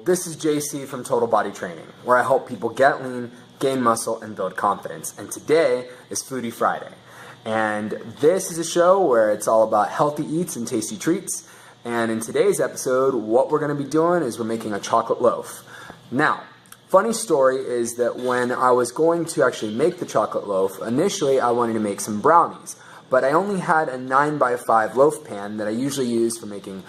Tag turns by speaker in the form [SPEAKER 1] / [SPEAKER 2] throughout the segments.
[SPEAKER 1] This is JC from Total Body Training, where I help people get lean, gain muscle, and build confidence. And today is Foodie Friday. And this is a show where it's all about healthy eats and tasty treats. And in today's episode, what we're going to be doing is we're making a chocolate loaf. Now, funny story is that when I was going to actually make the chocolate loaf, initially I wanted to make some brownies. But I only had a 9x5 loaf pan that I usually use for making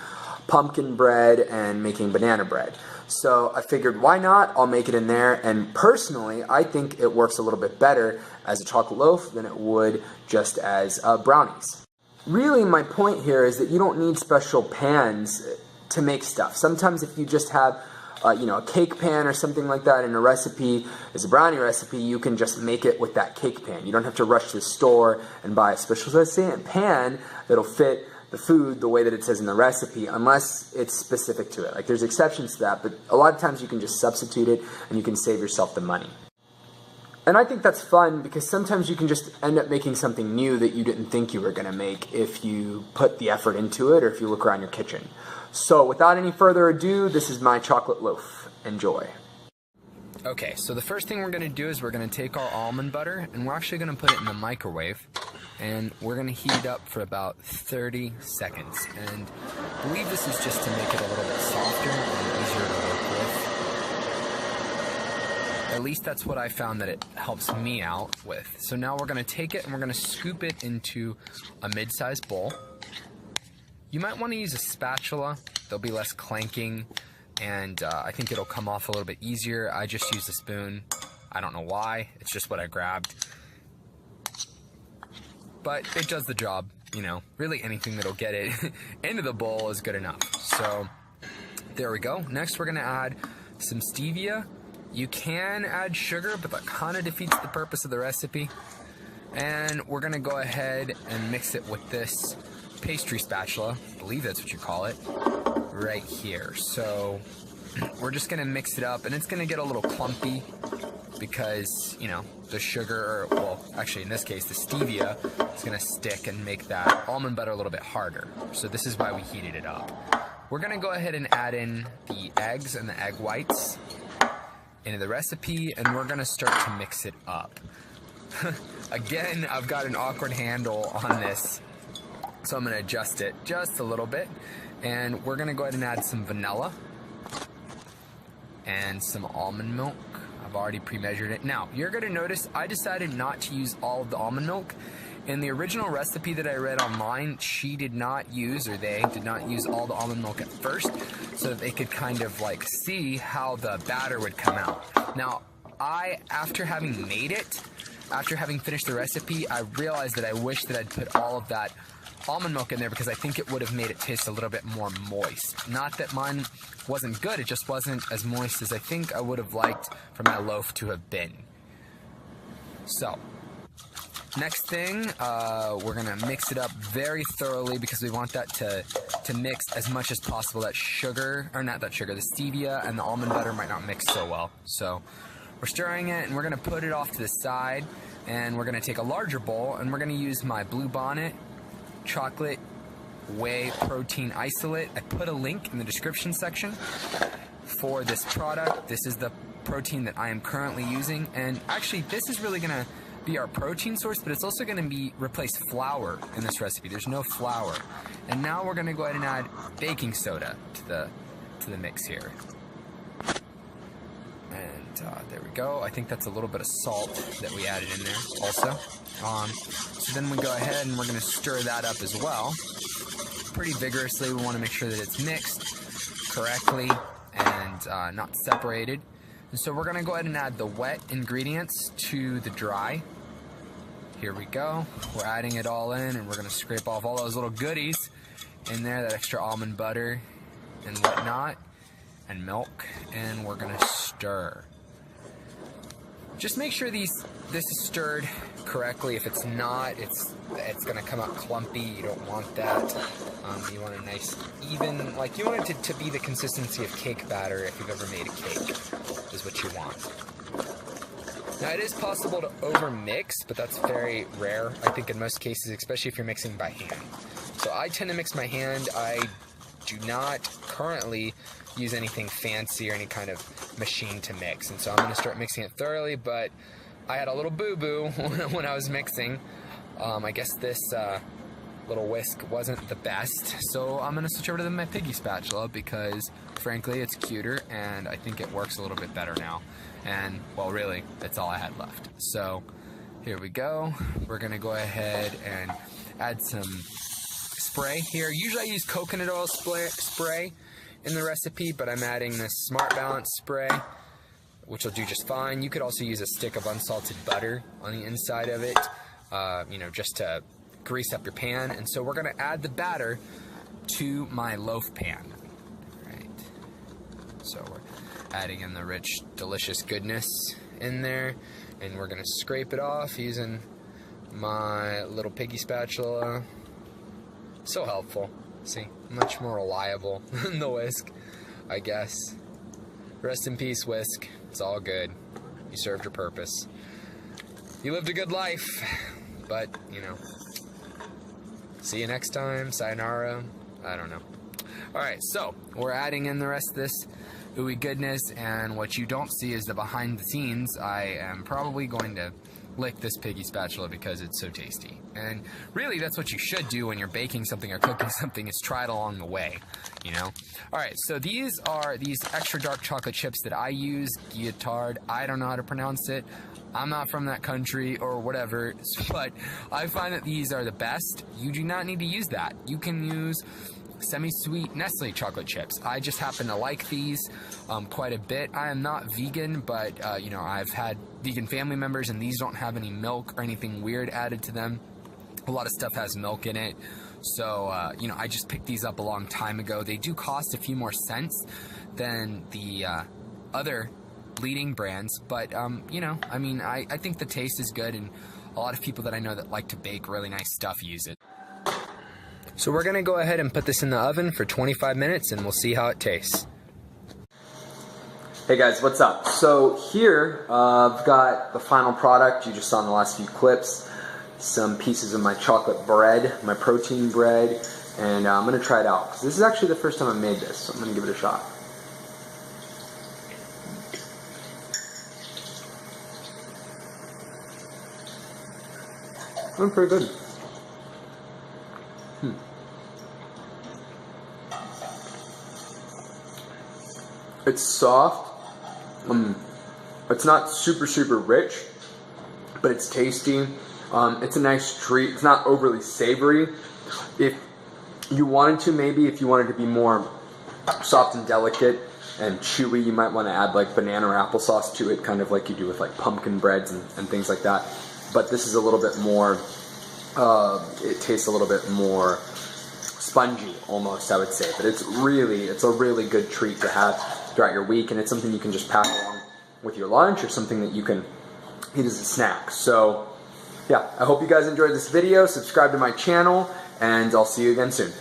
[SPEAKER 1] pumpkin bread and making banana bread. So I figured, why not? I'll make it in there. And personally, I think it works a little bit better as a chocolate loaf than it would just as brownies. Really, my point here is that you don't need special pans to make stuff. Sometimes if you just have a cake pan or something like that in a recipe, as a brownie recipe, you can just make it with that cake pan. You don't have to rush to the store and buy a special pan that'll fit the food the way that it says in the recipe, unless it's specific to it. Like, there's exceptions to that, but a lot of times you can just substitute it and you can save yourself the money. And I think that's fun because sometimes you can just end up making something new that you didn't think you were going to make if you put the effort into it or if you look around your kitchen. So without any further ado, this is my chocolate loaf. Enjoy.
[SPEAKER 2] Okay, so the first thing we're going to do is we're going to take our almond butter and we're actually going to put it in the microwave. And we're going to heat it up for about 30 seconds. And I believe this is just to make it a little bit softer and easier to work with. At least that's what I found that it helps me out with. So now we're going to take it and we're going to scoop it into a mid-sized bowl. You might want to use a spatula. There'll be less clanking, and I think it'll come off a little bit easier. I just used a spoon. I don't know why. It's just what I grabbed. But it does the job, really anything that'll get it into the bowl is good enough. So there we go. Next we're going to add some stevia. You can add sugar, but that kind of defeats the purpose of the recipe. And we're going to go ahead and mix it with this pastry spatula, I believe that's what you call it, right here. So we're just going to mix it up, and it's going to get a little clumpy because, the sugar, well, actually in this case, the stevia is going to stick and make that almond butter a little bit harder. So this is why we heated it up. We're going to go ahead and add in the eggs and the egg whites into the recipe, and we're going to start to mix it up. Again, I've got an awkward handle on this, so I'm going to adjust it just a little bit. And we're going to go ahead and add some vanilla and some almond milk. I've already pre-measured it. Now, you're going to notice I decided not to use all of the almond milk. In the original recipe that I read online, they did not use all the almond milk at first, so that they could kind of see how the batter would come out. Now, after having finished the recipe, I realized that I wish that I'd put all of that almond milk in there because I think it would have made it taste a little bit more moist. Not that mine wasn't good, it just wasn't as moist as I think I would have liked for my loaf to have been. So, next thing, we're going to mix it up very thoroughly because we want that to mix as much as possible. The stevia and the almond butter might not mix so well. So, we're stirring it and we're going to put it off to the side, and we're going to take a larger bowl and we're going to use my blue Bonnet chocolate whey protein isolate. I put a link in the description section for this product. This is the protein that I am currently using, and actually this is really going to be our protein source, but it's also going to replace flour in this recipe. There's no flour. And now we're going to go ahead and add baking soda to the mix here. And there we go. I think that's a little bit of salt that we added in there also. So then we go ahead and we're going to stir that up as well pretty vigorously. We want to make sure that it's mixed correctly and not separated. And so we're going to go ahead and add the wet ingredients to the dry. Here we go. We're adding it all in, and we're going to scrape off all those little goodies in there, that extra almond butter and whatnot, and milk, and we're going to stir. Just make sure these this is stirred correctly. If it's not, it's gonna come out clumpy. You don't want that. You want a nice even, like you want it to be the consistency of cake batter if you've ever made a cake, is what you want. Now it is possible to over mix, but that's very rare, I think, in most cases, especially if you're mixing by hand. So I tend to mix by hand. I do not currently use anything fancy or any kind of machine to mix, and so I'm going to start mixing it thoroughly, but I had a little boo-boo when I was mixing. I guess this little whisk wasn't the best, so I'm going to switch over to my piggy spatula because, frankly, it's cuter, and I think it works a little bit better now. And, well, really, that's all I had left. So, here we go. We're going to go ahead and add some spray here. Usually I use coconut oil spray in the recipe, but I'm adding this Smart Balance spray, which will do just fine. You could also use a stick of unsalted butter on the inside of it, you know, just to grease up your pan. And so we're going to add the batter to my loaf pan. Right. So we're adding in the rich, delicious goodness in there, and we're going to scrape it off using my little piggy spatula. So helpful. See, much more reliable than the whisk, I guess. Rest in peace, whisk. It's all good. You served your purpose. You lived a good life, but, you know, see you next time. Sayonara. I don't know. Alright, so we're adding in the rest of this ooey goodness, and what you don't see is the behind the scenes. I am probably going to lick this piggy spatula because it's so tasty. And really, that's what you should do when you're baking something or cooking something, is try it along the way, you know? Alright, so these are these extra dark chocolate chips that I use, Guittard. I don't know how to pronounce it. I'm not from that country or whatever, but I find that these are the best. You do not need to use that. You can use semi-sweet Nestle chocolate chips. I just happen to like these quite a bit. I am not vegan, but you know, I've had vegan family members, and these don't have any milk or anything weird added to them. A lot of stuff has milk in it, so you know, I just picked these up a long time ago. They do cost a few more cents than the other leading brands, but you know, I mean, I think the taste is good, and a lot of people that I know that like to bake really nice stuff use it. So we're gonna go ahead and put this in the oven for 25 minutes, and we'll see how it tastes.
[SPEAKER 1] Hey guys, what's up? So here, I've got the final product you just saw in the last few clips. Some pieces of my chocolate bread, my protein bread, and I'm gonna try it out, because this is actually the first time I made this, so I'm gonna give it a shot. It's pretty good. It's soft. It's not super rich, but it's tasty. It's a nice treat. It's not overly savory. If you wanted to, maybe if you wanted to be more soft and delicate and chewy, you might want to add like banana or applesauce to it, kind of like you do with like pumpkin breads and things like that. But this is a little bit more, it tastes a little bit more spongy almost, I would say. But it's a really good treat to have throughout your week, and it's something you can just pack along with your lunch, or something that you can eat as a snack. So yeah, I hope you guys enjoyed this video. Subscribe to my channel, and I'll see you again soon.